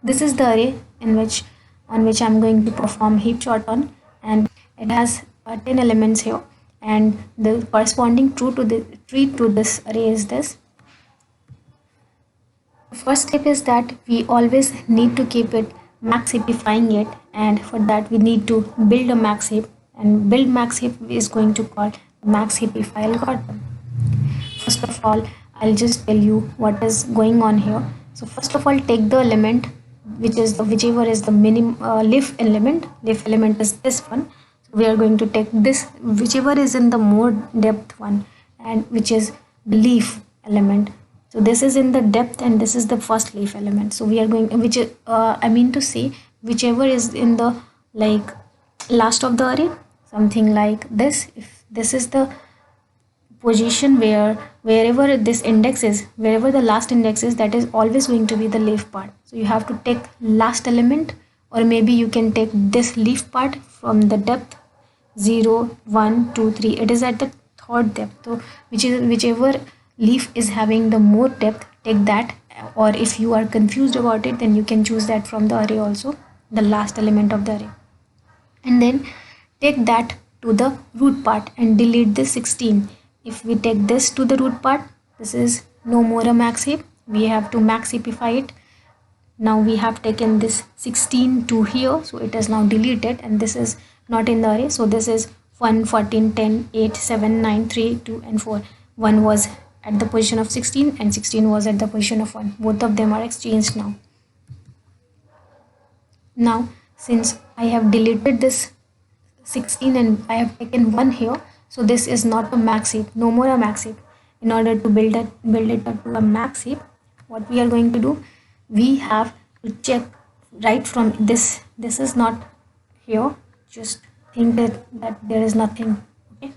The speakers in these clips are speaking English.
This is the array in which on which I'm going to perform heap sort on, and it has 10 elements here, and the corresponding tree to this array is this. The first step is that we always need to keep it max heapifying it, and for that we need to build a max heap, and build max heap is going to call max heapify algorithm. First of all, I'll just tell you what is going on here. So first of all, take the element which is whichever is the leaf element. Leaf element is this one. So we are going to take this whichever is in the more depth one, and which is the leaf element. So this is in the depth and this is the first leaf element. So we are going I mean to say whichever is in the like last of the array, something like this. If this is the position wherever this index is, wherever the last index is, that is always going to be the leaf part. So you have to take last element, or maybe you can take this leaf part from the depth 0 1 2 3. It is at the third depth, so whichever leaf is having the more depth, take that. Or if you are confused about it, then you can choose that from the array also, the last element of the array, and then take that to the root part and delete this 16. If we take this to the root part, this is no more a max heap, we have to max heapify it. Now we have taken this 16 to here, so it is now deleted, and this is not in the array. So this is 1 14 10 8 7 9 3 2 and 4. 1 was at the position of 16 and 16 was at the position of 1. Both of them are exchanged now. Now since I have deleted this 16 and I have taken 1 here, so this is not a max heap, no more a max heap. In order to build it to a max heap, what we are going to do, we have to check right from this is not here, just think that there is nothing, okay,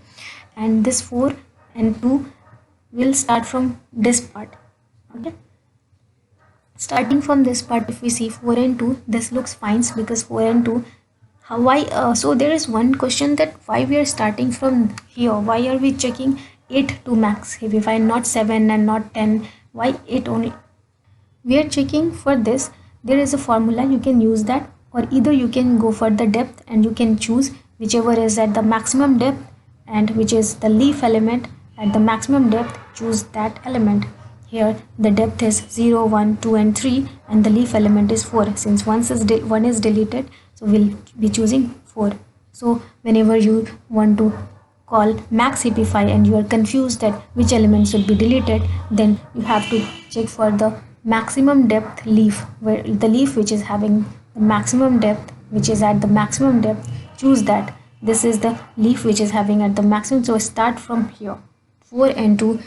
and this 4 and 2 will start from this part, okay. Starting from this part, if we see 4 and 2, this looks fine because 4 and 2. How why so there is one question, that why we are starting from here, why are we checking 8 to max heapify, not 7 and not 10, why 8 only? We are checking for this. There is a formula, you can use that, or either you can go for the depth and you can choose whichever is at the maximum depth, and which is the leaf element at the maximum depth, choose that element. Here the depth is 0 1 2 and 3, and the leaf element is 4. Since one is deleted, so we'll be choosing 4. So whenever you want to call max heapify and you are confused that which element should be deleted, then you have to check for the maximum depth leaf, where the leaf which is having the maximum depth, which is at the maximum depth, choose that. This is the leaf which is having at the maximum, so start from here, 4 and 2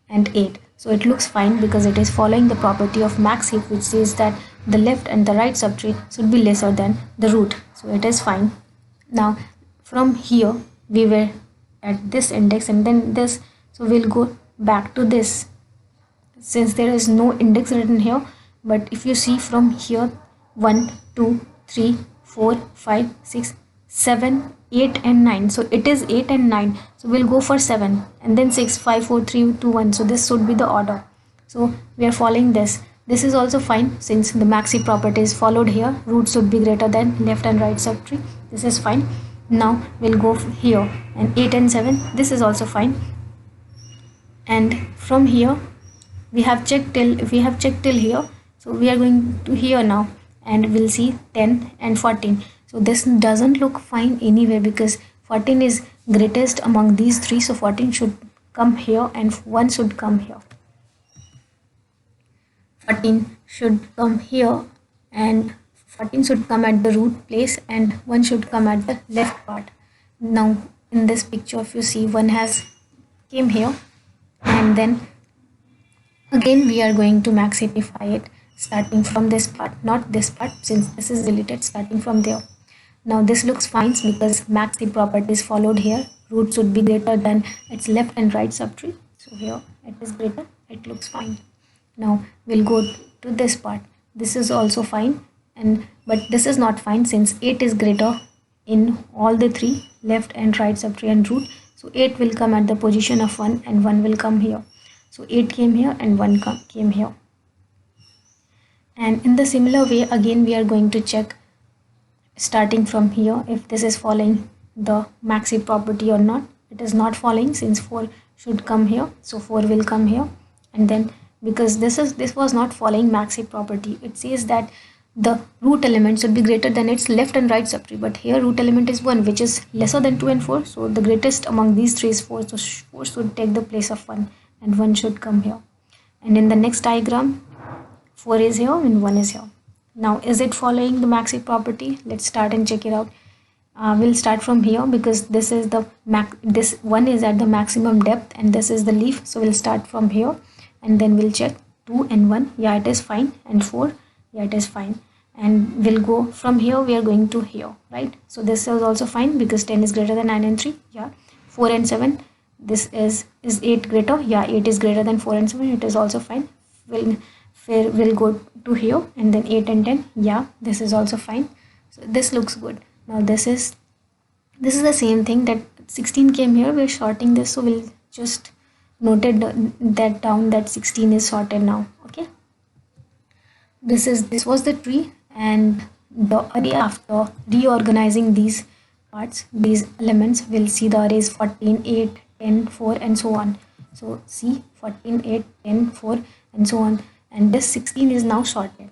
and 8. So it looks fine because it is following the property of max heap, which says that the left and the right subtree should be lesser than the root. So it is fine. Now from here we were at this index and then this, so we'll go back to this since there is no index written here. But if you see from here, 1 2 3 4 5 6 7 8 and 9, so it is 8 and 9, so we'll go for 7 and then 6 5 4 3 2 1. So this should be the order, so we are following this. This is also fine since the max heap property is followed here, root should be greater than left and right subtree. This is fine. Now we'll go here, and 8 and 7, this is also fine. And from here we have checked till here, so we are going to here now, and we'll see 10 and 14. So this doesn't look fine anyway because 14 is greatest among these three, so 14 should come here and 1 should come here. 14 should come here and 14 should come at the root place and 1 should come at the left part. Now in this picture, if you see, 1 has came here, and then again we are going to max heapify it starting from this part, not this part since this is deleted, starting from there. Now this looks fine because max heap property is followed here, root should be greater than its left and right subtree, so here it is greater, it looks fine. Now we'll go to this part, this is also fine, but this is not fine since 8 is greater in all the three, left and right subtree and root, so 8 will come at the position of 1 and 1 will come here. So 8 came here and 1 came here. And in the similar way, again we are going to check starting from here if this is following the maxi property or not. It is not following, since 4 should come here, so 4 will come here. And then because this was not following maxi property, it says that the root element should be greater than its left and right subtree, but here root element is 1, which is lesser than 2 and 4, so the greatest among these three is 4, so 4 should take the place of 1 and 1 should come here. And in the next diagram, 4 is here and 1 is here. Now, is it following the maxi property? Let's start and check it out. We'll start from here because this is the this one is at the maximum depth and this is the leaf. So we'll start from here and then we'll check 2 and 1. Yeah, it is fine. And 4. Yeah, it is fine. And we'll go from here. We are going to here, right? So this is also fine because 10 is greater than 9 and 3. Yeah. 4 and 7. This is 8 greater? Yeah, 8 is greater than 4 and 7. It is also fine. We'll go to here and then 8 and 10. Yeah, this is also fine. So this looks good. Now this is the same thing that 16 came here. We're sorting this, so we'll just note that down that 16 is sorted now. Okay. This was the tree, and the array after reorganizing these parts, these elements, we'll see the array is 14, 8, 10, 4 and so on. So see 14, 8, 10, 4 and so on, and this 16 is now sorted.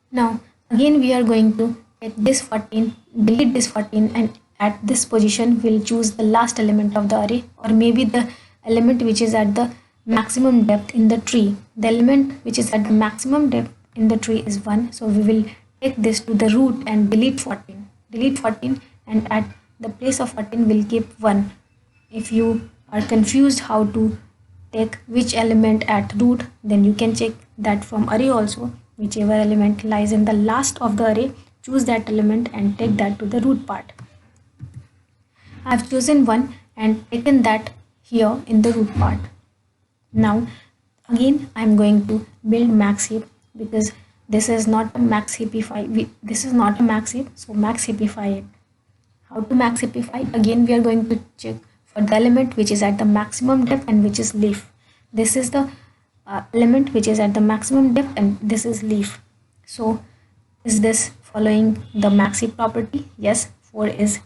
Now again we are going to take this 14, delete this 14, and at this position we'll choose the last element of the array, or maybe the element which is at the maximum depth in the tree. The element which is at the maximum depth in the tree is 1, so we will take this to the root and delete 14. Delete 14 and at the place of 14 we'll keep 1. If you are confused how to take which element at root, then you can check that from array also. Whichever element lies in the last of the array, choose that element and take that to the root part. I have chosen 1 and taken that here in the root part. Now again I am going to build max heap because this is not a max heapify. This is not a max heap, so max heapify it. How to max heapify? Again we are going to check for the element which is at the maximum depth and which is leaf. This is the element which is at the maximum depth and this is leaf. So is this following the max heap property? Yes, 4 is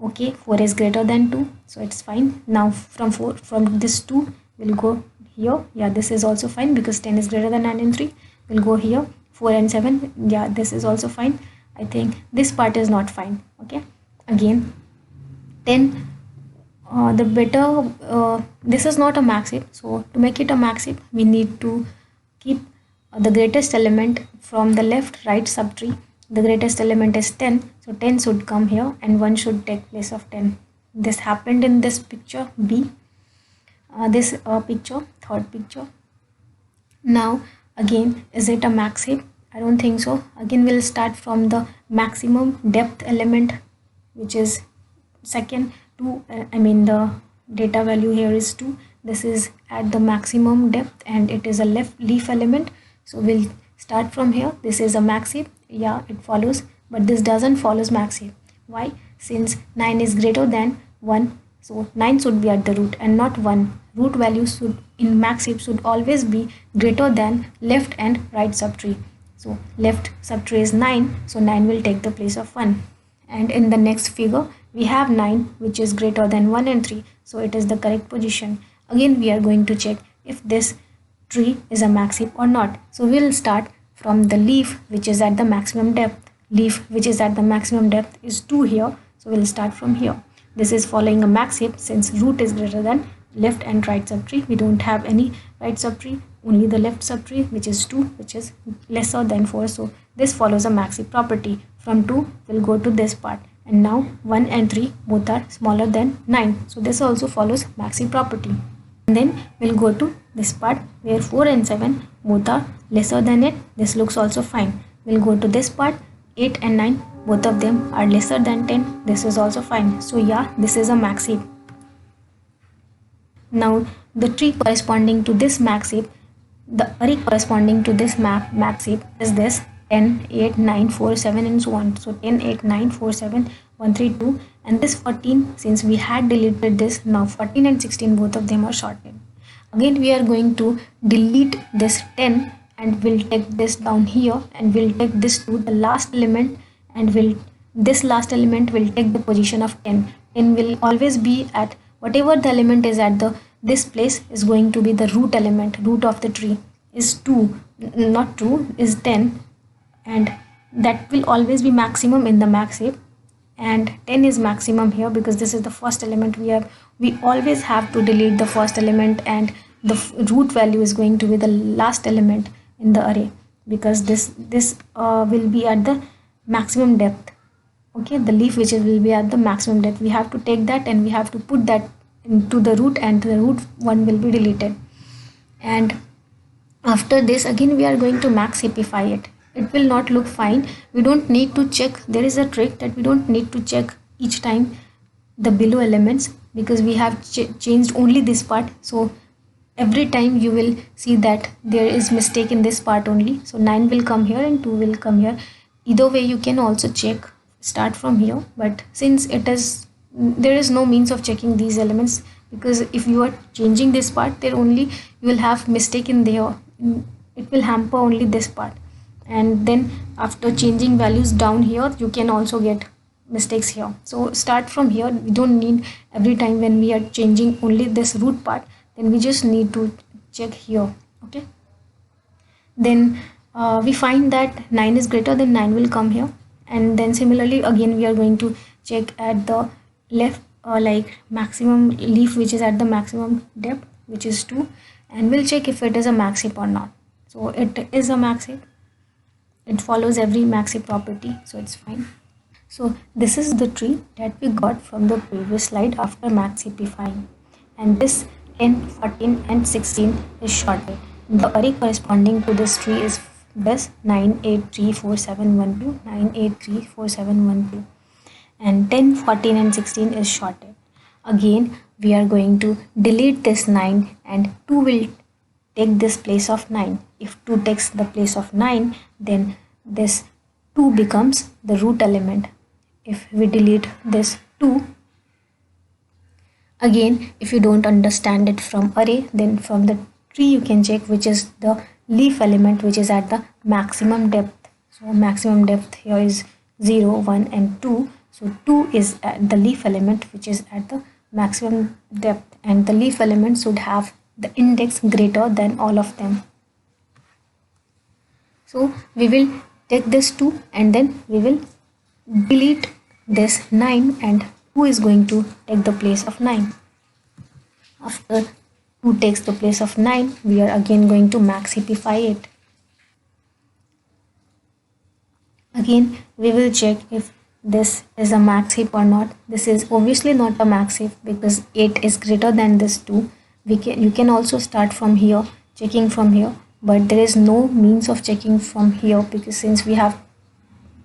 okay. 4 is greater than 2, so it's fine. Now from this 2 we'll go here. Yeah, this is also fine because 10 is greater than 9 and 3. We'll go here. 4 and 7. Yeah, this is also fine. I think this part is not fine. Okay, again 10. The better, this is not a max heap, so to make it a max heap we need to keep the greatest element from the left right subtree. The greatest element is 10, so 10 should come here and 1 should take place of 10. This happened in this picture B, this picture, third picture. Now again, is it a max heap? I don't think so. Again we'll start from the maximum depth element, which is second. 2, I mean the data value here is 2. This is at the maximum depth and it is a leaf element, so we'll start from here. This is a max heap. Yeah, it follows, but this doesn't follows max heap. Why? Since 9 is greater than 1, so 9 should be at the root and not 1. Root values should in max heap should always be greater than left and right subtree. So left subtree is 9, so 9 will take the place of 1. And in the next figure we have 9 which is greater than 1 and 3, so it is the correct position. Again we are going to check if this tree is a max heap or not. So we'll start from the leaf which is at the maximum depth. Leaf which is at the maximum depth is 2 here, so we'll start from here. This is following a max heap since root is greater than left and right subtree. We don't have any right subtree, only the left subtree which is 2, which is lesser than 4, so this follows a max heap property. From 2 we'll go to this part, and now 1 and 3 both are smaller than 9, so this also follows max heap property. And then we'll go to this part where 4 and 7 both are lesser than it. This looks also fine. We'll go to this part. 8 and 9 both of them are lesser than 10. This is also fine. So yeah, this is a max heap. Now the tree corresponding to this max heap, the array corresponding to this max heap is this 10, 8, 9, 4, 7 and so on. So 10, 8, 9, 4, 7, 1, 3, 2, and this 14, since we had deleted this, now 14 and 16 both of them are sorted. Again we are going to delete this 10 and we'll take this down here, and we'll take this to the last element, and this last element will take the position of 10. 10 will always be at whatever the element is at the this place is going to be the root element. Root of the tree is 2, not 2, is 10, and that will always be maximum in the max heap, and 10 is maximum here because this is the first element we have. We always have to delete the first element, and the root value is going to be the last element in the array, because this will be at the maximum depth. Okay, the leaf which will be at the maximum depth, we have to take that and we have to put that into the root, and the root one will be deleted. And after this again we are going to max heapify it. It will not look fine. We don't need to check. There is a trick that we don't need to check each time the below elements, because we have changed only this part. So every time you will see that there is mistake in this part only. So 9 will come here and 2 will come here. Either way you can also check, start from here, but since it is, there is no means of checking these elements, because if you are changing this part, then only you will have mistake in there. It will hamper only this part, and then after changing values down here you can also get mistakes here. So start from here. We don't need every time when we are changing only this root part, then we just need to check here. Okay, then we find that 9 is greater than 9 will come here, and then similarly again we are going to check at the left like maximum leaf which is at the maximum depth, which is 2, and we'll check if it is a max heap or not. So it is a max heap. It follows every max heap property, so it's fine. So this is the tree that we got from the previous slide after max heapifying, and this 10, 14 and 16 is shorted. The array corresponding to this tree is this 9, 8, 3, 4, 7, 1, 2, 9, 8, 3, 4, 7, 1, 2, and 10, 14 and 16 is shorted. Again we are going to delete this 9, and 2 will take this place of 9. If 2 takes the place of 9, then this 2 becomes the root element. If we delete this 2, again if you don't understand it from array, then from the tree you can check which is the leaf element which is at the maximum depth. So maximum depth here is 0, 1 and 2. So 2 is at the leaf element which is at the maximum depth, and the leaf element should have the index greater than all of them. So we will take this 2 and then we will delete this 9, and 2 is going to take the place of 9. After 2 takes the place of 9, we are again going to max heapify it. Again we will check if this is a max heap or not. This is obviously not a max heap because 8 is greater than this 2. You can also start from here, checking from here, but there is no means of checking from here because since we have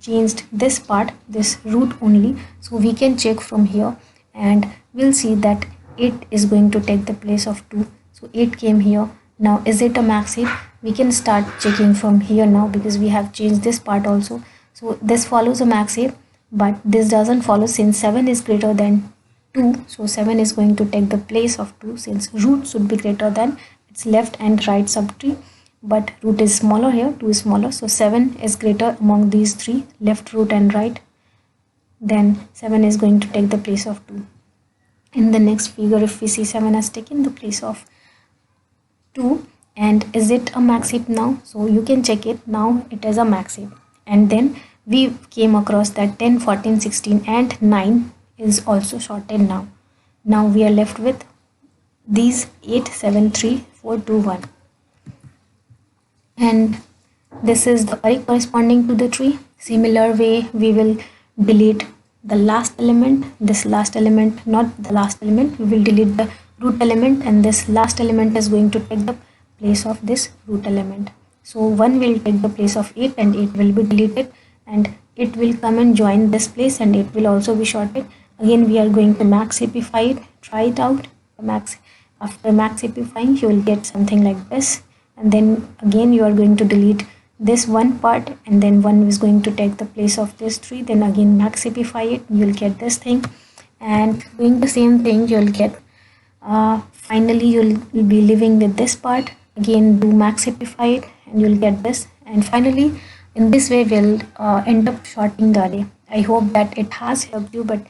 changed this part, this root only, so we can check from here and we'll see that 8 is going to take the place of 2. So 8 came here. Now is it a max heap? We can start checking from here now because we have changed this part also. So this follows a max heap, but this doesn't follow since 7 is greater than 2. So 7 is going to take the place of 2 since root should be greater than its left and right subtree, but root is smaller here, 2 is smaller, so 7 is greater among these three, left, root and right. Then 7 is going to take the place of 2. In the next figure, if we see 7 has taken the place of 2, and is it a max heap now? So you can check it now, it is a max heap. And then we came across that 10, 14, 16 and 9 is also sorted now. Now we are left with these 8, 7, 3, 4, 2, 1. And this is the array corresponding to the tree. Similar way we will delete the last element, this last element, not the last element, we will delete the root element, and this last element is going to take the place of this root element. So 1 will take the place of 8 and 8 will be deleted, and it will come and join this place and it will also be sorted. Again we are going to max heapify it, try it out. After max heapifying you will get something like this, and then again you are going to delete this one part, and then 1 is going to take the place of this 3. Then again max heapify it, you'll get this thing, and doing the same thing you'll get finally you'll be living with this part. Again do max heapify it and you'll get this. And finally, in this way, we'll end up shorting the array. I hope that it has helped you, but